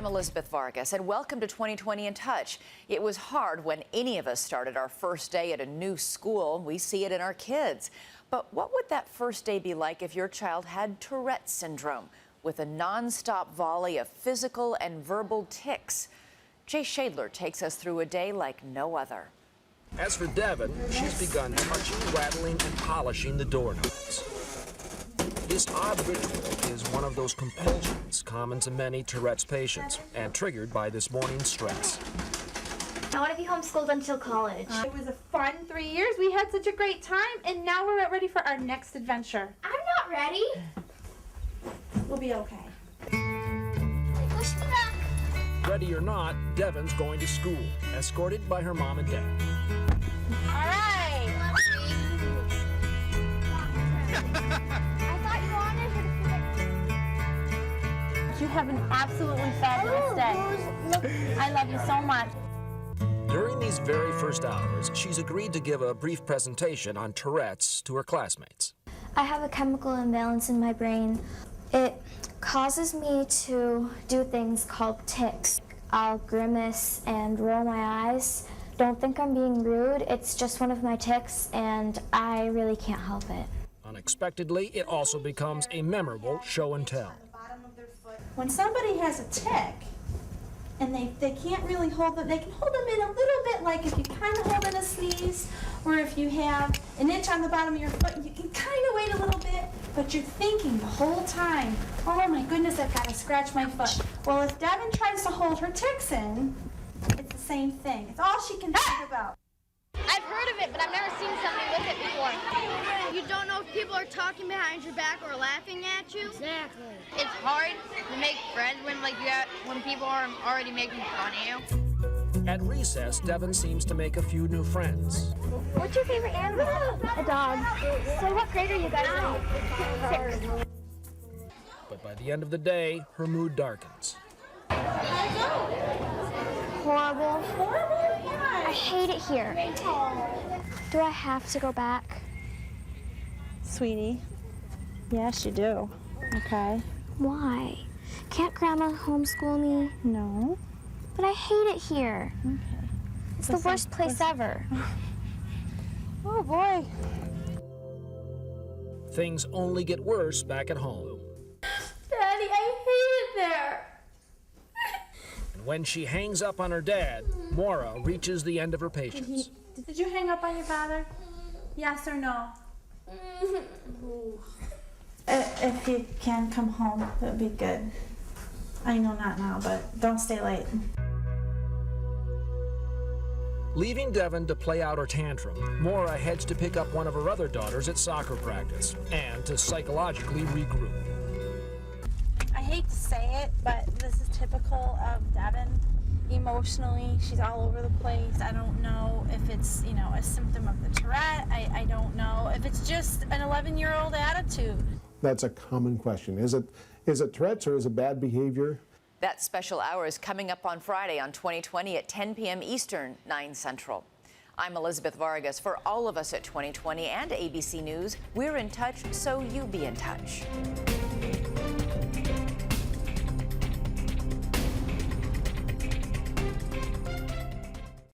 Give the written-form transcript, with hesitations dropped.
I'm Elizabeth Vargas, and welcome to 2020 in Touch. It was hard when any of us started our first day at a new school. We see it in our kids. But what would that first day be like if your child had Tourette syndrome, with a non-stop volley of physical and verbal tics? Jay Shadler takes us through a day like no other. As for Devin, she's begun touching, rattling, and polishing the doorknobs. This odd ritual is one of those compulsions common to many Tourette's patients and triggered by this morning's stress. I want to be homeschooled until college. It was a fun 3 years. We had such a great time, and now we're ready for our next adventure. I'm not ready. We'll be okay. Push me back. Ready or not, Devin's going to school, escorted by her mom and dad. All right. I thought you wanted her to You have an absolutely fabulous day. I love you so much. During these very first hours, she's agreed to give a brief presentation on Tourette's to her classmates. I have a chemical imbalance in my brain. It causes me to do things called tics. I'll grimace and roll my eyes. Don't think I'm being rude. It's just one of my tics, and I really can't help it. Unexpectedly, it also becomes a memorable show and tell. When somebody has a tic, and they can't really hold them, they can hold them in a little bit, like if you kind of hold in a sneeze, or if you have an itch on the bottom of your foot, you can kind of wait a little bit, but you're thinking the whole time, oh my goodness, I've got to scratch my foot. Well, if Devin tries to hold her tics in, it's the same thing. It's all she can think about. I've heard of it, but I've never seen somebody with it before. You don't know if people are talking behind your back or laughing at you. Exactly. It's hard to make friends when people are already making fun of you. At recess, Devin seems to make a few new friends. What's your favorite animal? A dog. So what grade are you guys in? 6. But by the end of the day, her mood darkens. Horrible. I hate it here. Do I have to go back? Sweetie, yes you do. Okay. Why? Can't Grandma homeschool me? No. But I hate it here. Okay. It's the worst place ever. Oh boy. Things only get worse back at home. Daddy, I hate it there. And when she hangs up on her dad, Maura reaches the end of her patience. Did you hang up on your father? Yes or no? If you can come home, that would be good. I know not now, but don't stay late. Leaving Devin to play out her tantrum, Maura heads to pick up one of her other daughters at soccer practice and to psychologically regroup. I hate to say it, but this is typical of Devin. Emotionally, she's all over the place. I don't know if it's, a symptom of the Tourette. I don't know if it's just an 11-year-old attitude. That's a common question. Is it Tourette's or is it bad behavior? That special hour is coming up on Friday on 2020 at 10 p.m. Eastern, 9 Central. I'm Elizabeth Vargas. For all of us at 2020 and ABC News, we're in touch, so you be in touch.